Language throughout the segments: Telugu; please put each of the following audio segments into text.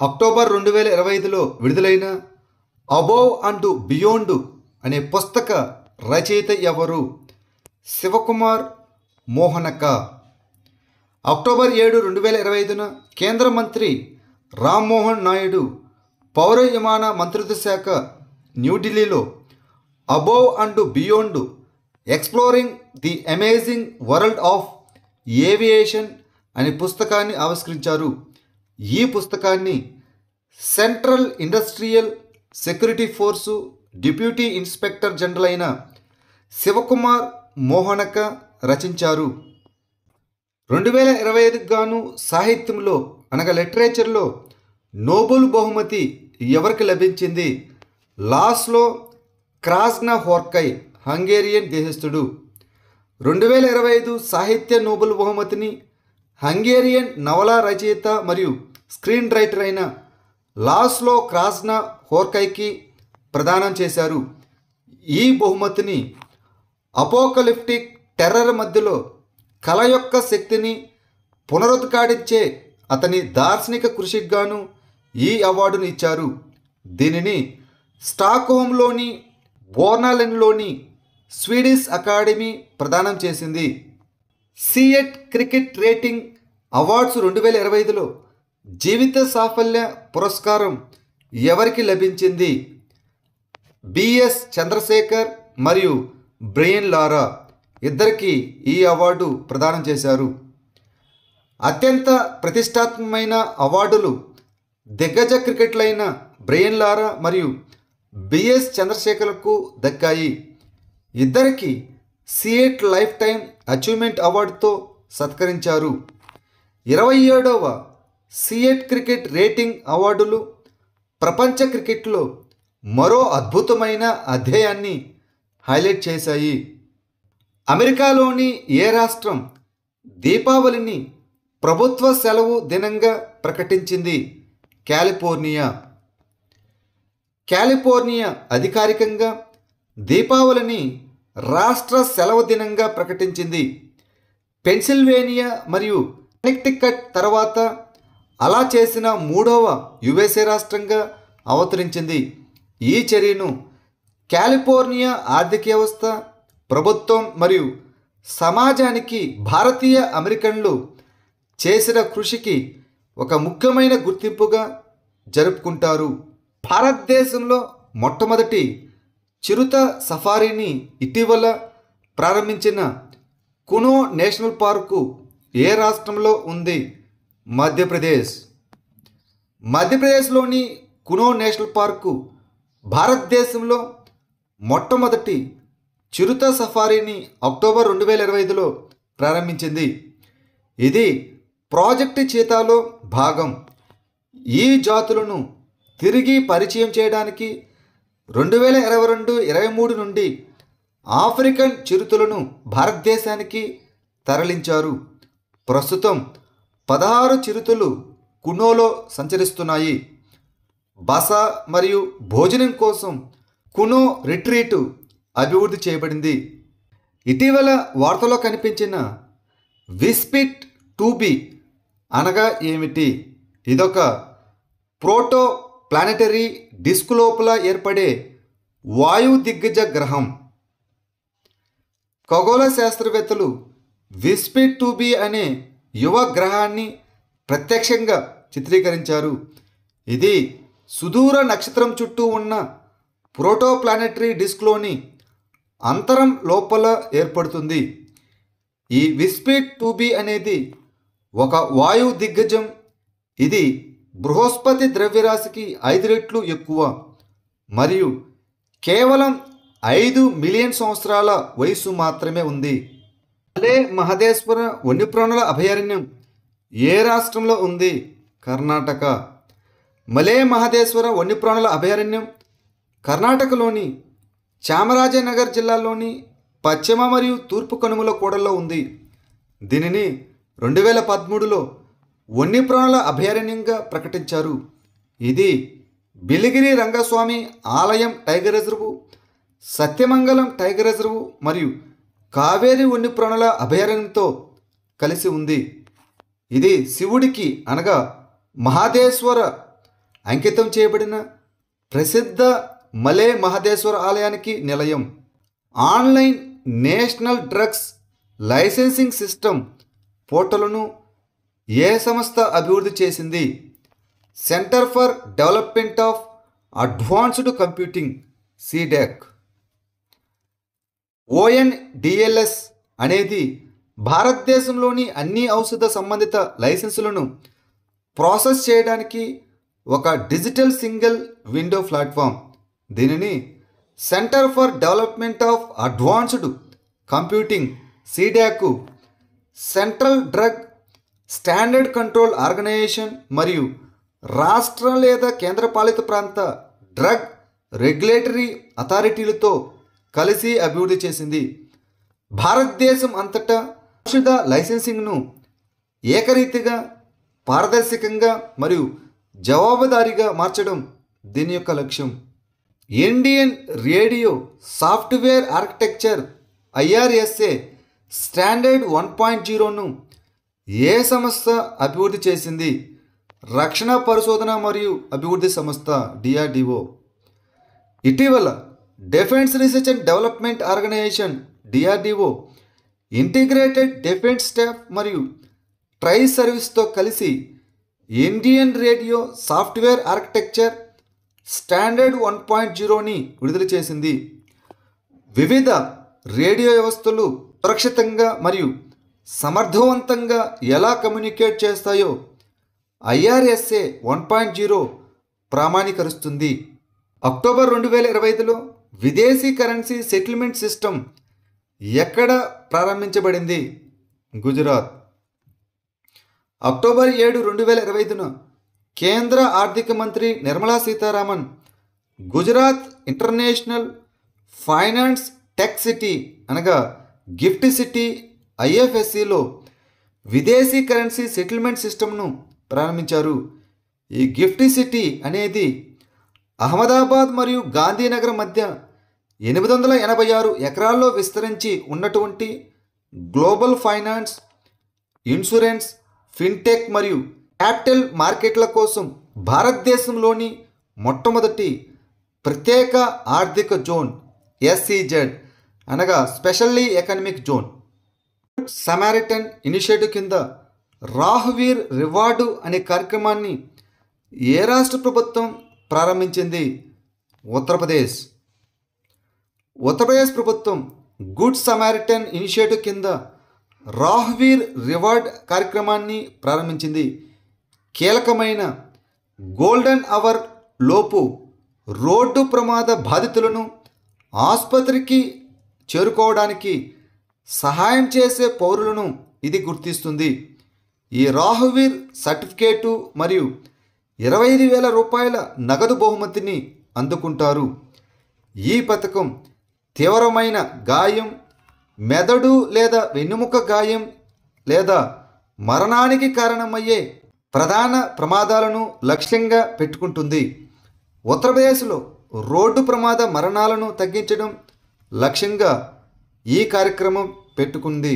అక్టోబర్ 2025లో విడుదలైన అబోవ్ అండ్ బియాండ్ అనే పుస్తక రచయిత ఎవరు? శివకుమార్ మోహనక. అక్టోబర్ 7, 2025న కేంద్ర మంత్రి రామ్మోహన్ నాయుడు పౌర విమాన మంత్రిత్వ శాఖ న్యూఢిల్లీలో above and beyond exploring the amazing world of aviation అనే పుస్తకాన్ని ఆవిష్కరించారు. ఈ పుస్తకాన్ని central industrial security force deputy inspector general అయిన శివకుమార్ మోహనక రచించారు. 2025కు గాను సాహిత్యంలో అనగా లిటరేచర్లో నోబెల్ బహుమతి ఎవరికి లభించింది? లాస్లో క్రాస్నహోర్కై, హంగేరియన్ దేశస్థుడు. 2025 సాహిత్య నోబెల్ బహుమతిని హంగేరియన్ నవలా రచయిత మరియు స్క్రీన్ రైటర్ అయిన లాస్లో క్రాస్నహోర్కైకి ప్రదానం చేశారు. ఈ బహుమతిని అపోకలిప్టిక్ టెర్రర్ మధ్యలో కళ యొక్క శక్తిని పునరుద్ఘాటించే అతని దార్శనిక కృషికి గాను ఈ అవార్డును ఇచ్చారు. దీనిని స్టాక్హోమ్లోని బోర్నాలెన్లోని స్వీడిష్ అకాడమీ ప్రదానం చేసింది. సిఎట్ క్రికెట్ రేటింగ్ అవార్డ్స్ 2025లో జీవిత సాఫల్య పురస్కారం ఎవరికి లభించింది? బిఎస్ చంద్రశేఖర్ మరియు బ్రయన్ లారా ఇద్దరికి ఈ అవార్డు ప్రదానం చేశారు. అత్యంత ప్రతిష్టాత్మకమైన అవార్డులు దిగ్గజ క్రికెట్లైన బ్రయన్ లారా మరియు బిఎస్ చంద్రశేఖర్కు దక్కాయి. ఇద్దరికి సిఎట్ లైఫ్ టైమ్ అచీవ్మెంట్ అవార్డుతో సత్కరించారు. 27వ సిఎట్ క్రికెట్ రేటింగ్ అవార్డులు ప్రపంచ క్రికెట్లో మరో అద్భుతమైన అధ్యాయాన్ని హైలైట్ చేశాయి. అమెరికాలోని ఏ రాష్ట్రం దీపావళిని ప్రభుత్వ సెలవు దినంగా ప్రకటించింది? కాలిఫోర్నియా. కాలిఫోర్నియా అధికారికంగా దీపావళిని రాష్ట్ర సెలవు దినంగా ప్రకటించింది. పెన్సిల్వేనియా మరియు కనెక్టికట్ తర్వాత అలా చేసిన 3వ యుఎస్ఏ రాష్ట్రంగా అవతరించింది. ఈ చర్యను కాలిఫోర్నియా ఆర్థిక వ్యవస్థ, ప్రభుత్వం మరియు సమాజానికి భారతీయ అమెరికన్లు చేసిన కృషికి ఒక ముఖ్యమైన గుర్తింపుగా జరుపుకుంటారు. భారతదేశంలో మొట్టమొదటి చిరుత సఫారీని ఇటీవల ప్రారంభించిన కునో నేషనల్ పార్కు ఏ రాష్ట్రంలో ఉంది? మధ్యప్రదేశ్. మధ్యప్రదేశ్లోని కునో నేషనల్ పార్కు భారతదేశంలో మొట్టమొదటి చిరుత సఫారీని అక్టోబర్ 2025లో ప్రారంభించింది. ఇది ప్రాజెక్టు చీతాలో భాగం. ఈ జాతులను తిరిగి పరిచయం చేయడానికి 2022-23 నుండి ఆఫ్రికన్ చిరుతలను భారతదేశానికి తరలించారు. ప్రస్తుతం 16 చిరుతలు కునోలో సంచరిస్తున్నాయి. బస మరియు భోజనం కోసం కునో రిట్రీట్ అభివృద్ధి చేయబడింది. ఇటీవల వార్తలో కనిపించిన విస్పిట్ 2b అనగా ఏమిటి? ఇదొక ప్రోటో ప్లానెటరీ డిస్క్ లోపల ఏర్పడే వాయు దిగ్గజ గ్రహం. ఖగోళ శాస్త్రవేత్తలు విస్పిట్ 2b అనే యువ గ్రహాన్ని ప్రత్యక్షంగా చిత్రీకరించారు. ఇది సుదూర నక్షత్రం చుట్టూ ఉన్న ప్రోటోప్లానెటరీ డిస్క్లోని అంతరం లోపల ఏర్పడుతుంది. ఈ విస్పిట్ 2b అనేది ఒక వాయు దిగ్గజం. ఇది బృహస్పతి ద్రవ్యరాశికి 5 రెట్లు ఎక్కువ మరియు కేవలం 5 మిలియన్ సంవత్సరాల వయసు మాత్రమే ఉంది. మలే మహదేశ్వర వన్యప్రాణుల అభయారణ్యం ఏ రాష్ట్రంలో ఉంది? కర్ణాటక. మలే మహదేశ్వర వన్యప్రాణుల అభయారణ్యం కర్ణాటకలోని చామరాజనగర్ జిల్లాలోని పశ్చిమ మరియు తూర్పు కనుమల కూడల్లో ఉంది. దీనిని 2013లో వన్యప్రాణుల అభయారణ్యంగా ప్రకటించారు. ఇది బిలిగిరి రంగస్వామి ఆలయం tiger reserve, Sathyamangalam tiger reserve మరియు కావేరి వన్యప్రాణుల అభయారణ్యంతో కలిసి ఉంది. ఇది శివుడికి అనగా మహాదేశ్వర అంకితం చేయబడిన ప్రసిద్ధ మలే మహదేశ్వర ఆలయానికి నిలయం. Online national drugs licensing system పోర్టల్ను ఏ సంస్థ అభివృద్ధి చేసింది? Centre for development of advanced computing, CDAC. ONDLS అనేది భారతదేశంలోని అన్ని ఔషధ సంబంధిత లైసెన్సులను ప్రాసెస్ చేయడానికి ఒక డిజిటల్ సింగిల్ విండో ప్లాట్ఫామ్. దీనిని centre for development of advanced computing, CDAC, central drug standard control organisation మరియు రాష్ట్ర లేదా కేంద్రపాలిత ప్రాంత డ్రగ్ రెగ్యులేటరీ అథారిటీలతో కలిసి అభివృద్ధి చేసింది. భారతదేశం అంతటా ఔషధ లైసెన్సింగ్ను ఏకరీతిగా, పారదర్శకంగా మరియు జవాబుదారీగా మార్చడం దీని యొక్క లక్ష్యం. Indian radio software architecture IRSA standard 1.0ను ఏ సంస్థ అభివృద్ధి చేసింది? రక్షణ పరిశోధన మరియు అభివృద్ధి సంస్థ, DRDO. ఇటీవల defence research and development organisation, DRDO, integrated defence staff మరియు ట్రై సర్వీస్తో కలిసి Indian radio software architecture standard 1.0ని విడుదల చేసింది. వివిధ రేడియో వ్యవస్థలు సురక్షితంగా మరియు సమర్థవంతంగా ఎలా కమ్యూనికేట్ చేస్తాయో IRSA 1.0 ప్రామాణీకరిస్తుంది. అక్టోబర్ 2025లో విదేశీ కరెన్సీ సెటిల్మెంట్ సిస్టమ్ ఎక్కడ ప్రారంభించబడింది? గుజరాత్. అక్టోబర్ 7, 2025న కేంద్ర ఆర్థిక మంత్రి Nirmala Sitharaman Gujarat international finance tech city అనగా గిఫ్ట్ సిటీ IFSCలో విదేశీ కరెన్సీ సెటిల్మెంట్ సిస్టమ్ను ప్రారంభించారు. ఈ గిఫ్ట్ సిటీ అనేది అహ్మదాబాద్ మరియు గాంధీనగర్ మధ్య 886 ఎకరాల్లో విస్తరించి ఉన్నటువంటి గ్లోబల్ ఫైనాన్స్, ఇన్సూరెన్స్, ఫిన్టెక్ మరియు క్యాపిటల్ మార్కెట్ల కోసం భారతదేశంలోని మొట్టమొదటి ప్రత్యేక ఆర్థిక జోన్, SEZ అనగా specially economic zone. Samaritan initiative కింద రాహ్వీర్ రివార్డు అనే కార్యక్రమాన్ని ఏ రాష్ట్ర ప్రభుత్వం ప్రారంభించింది? ఉత్తరప్రదేశ్. ఉత్తరప్రదేశ్ ప్రభుత్వం గుడ్ సమారిటన్ ఇనిషియేటివ్ కింద రాహ్వీర్ రివార్డ్ కార్యక్రమాన్ని ప్రారంభించింది. కీలకమైన గోల్డెన్ అవర్ లోపు రోడ్డు ప్రమాద బాధితులను ఆసుపత్రికి చేరుకోవడానికి సహాయం చేసే పౌరులను ఇది గుర్తిస్తుంది. ఈ రాహ్వీర్ సర్టిఫికేటు మరియు 25,000 రూపాయల నగదు బహుమతిని అందుకుంటారు. ఈ పథకం తీవ్రమైన గాయం, మెదడు లేదా వెన్నుముక గాయం లేదా మరణానికి కారణమయ్యే ప్రధాన ప్రమాదాలను లక్ష్యంగా పెట్టుకుంటుంది. ఉత్తరప్రదేశ్లో రోడ్డు ప్రమాద మరణాలను తగ్గించడం లక్ష్యంగా ఈ కార్యక్రమం పెట్టుకుంది.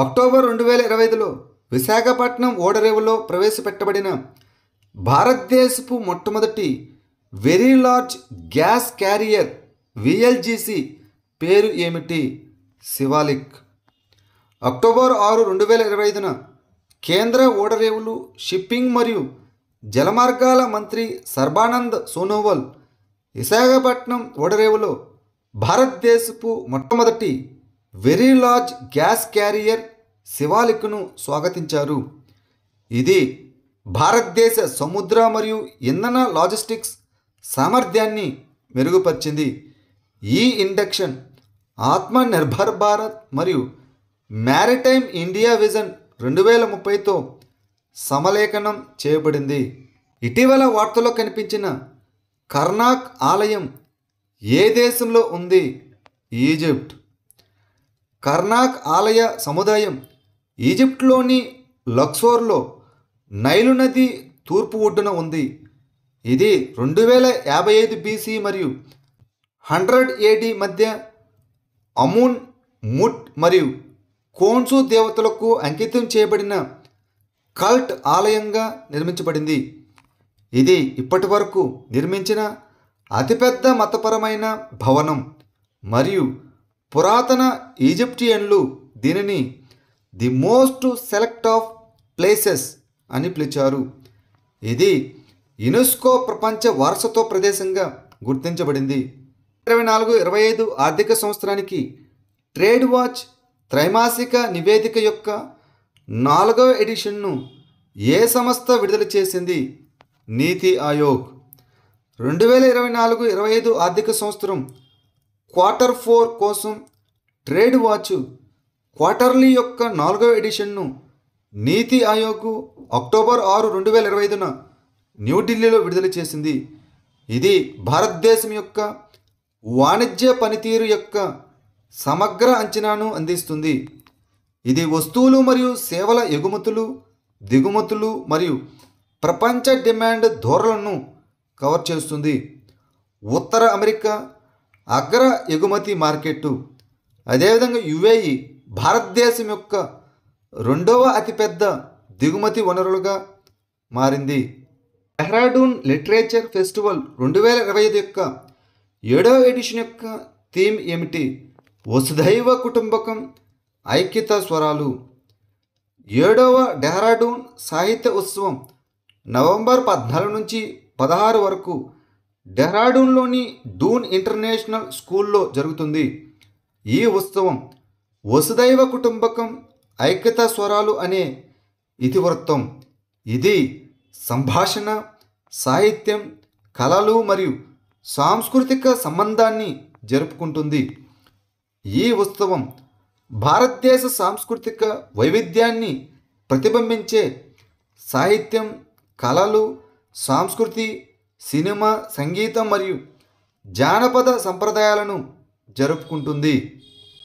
అక్టోబర్ 2025లో విశాఖపట్నం ఓడరేవులో ప్రవేశపెట్టబడిన భారతదేశపు మొట్టమొదటి very large gas carrier VLGC పేరు ఏమిటి? శివాలిక్. అక్టోబర్ 6, 2025న కేంద్ర ఓడరేవులు, షిప్పింగ్ మరియు జలమార్గాల మంత్రి సర్బానంద్ సోనోవాల్ విశాఖపట్నం ఓడరేవులో భారతదేశపు మొట్టమొదటి వెరీ లార్జ్ గ్యాస్ క్యారియర్ శివాలిక్ను స్వాగతించారు. ఇది భారతదేశ సముద్ర మరియు ఇంధన లాజిస్టిక్స్ సామర్థ్యాన్ని మెరుగుపరిచింది. ఈ ఇండక్షన్ ఆత్మనిర్భర్ భారత్ మరియు మ్యారిటైమ్ ఇండియా విజన్ 2030తో సమలేఖనం చేయబడింది. ఇటీవల వార్తల్లో కనిపించిన కర్నాక్ ఆలయం ఏ దేశంలో ఉంది? ఈజిప్ట్. కర్నాక్ ఆలయ సముదాయం ఈజిప్ట్లోని లక్సోర్లో నైలు నది తూర్పు ఒడ్డున ఉంది. ఇది 2055 BC మరియు 100 AD మధ్య అమూన్, ముట్ మరియు కోన్సు దేవతలకు అంకితం చేయబడిన కల్ట్ ఆలయంగా నిర్మించబడింది. ఇది ఇప్పటి వరకు నిర్మించిన అతిపెద్ద మతపరమైన భవనం మరియు పురాతన ఈజిప్షియన్లు దీనిని the most select of places అని పిలిచారు. ఇది యునెస్కో ప్రపంచ వారసత్వ ప్రదేశంగా గుర్తించబడింది. 2024-25 ఆర్థిక సంవత్సరానికి ట్రేడ్ వాచ్ త్రైమాసిక నివేదిక యొక్క 4వ ఎడిషన్ను ఏ సంస్థ విడుదల చేసింది? నీతి ఆయోగ్. 2024-25 ఆర్థిక సంవత్సరం Q4 కోసం ట్రేడ్ వాచ్ క్వార్టర్లీ యొక్క 4వ ఎడిషన్ను నీతి ఆయోగ్ అక్టోబర్ 6, 2025న న్యూఢిల్లీలో విడుదల చేసింది. ఇది భారతదేశం యొక్క వాణిజ్య పనితీరు యొక్క సమగ్ర అంచనాను అందిస్తుంది. ఇది వస్తువులు మరియు సేవల ఎగుమతులు, దిగుమతులు మరియు ప్రపంచ డిమాండ్ ధోరణులను కవర్ చేస్తుంది. ఉత్తర అమెరికా అగ్ర ఎగుమతి మార్కెట్, అదేవిధంగా యుఏఈ భారతదేశం యొక్క 2వ అతిపెద్ద దిగుమతి వనరులుగా మారింది. డెహ్రాడూన్ లిటరేచర్ ఫెస్టివల్ 2025 యొక్క 7వ ఎడిషన్ యొక్క థీమ్ ఏమిటి? వసుధైవ కుటుంబకం, ఐక్యత స్వరాలు. 7వ డెహ్రాడూన్ సాహిత్య ఉత్సవం నవంబర్ 14 నుంచి 16 వరకు డెహ్రాడూన్లోని డూన్ ఇంటర్నేషనల్ స్కూల్లో జరుగుతుంది. ఈ ఉత్సవం వసుధైవ కుటుంబకం, ఐక్యత స్వరాలు అనే ఇతివృత్తం. ఇది సంభాషణ, సాహిత్యం, కళలు మరియు సాంస్కృతిక సంబంధాన్ని జరుపుకుంటుంది. ఈ ఉత్సవం భారతదేశ సాంస్కృతిక వైవిధ్యాన్ని ప్రతిబింబించే సాహిత్యం, కళలు, సంస్కృతి, సినిమా, సంగీతం మరియు జానపద సంప్రదాయాలను జరుపుకుంటుంది.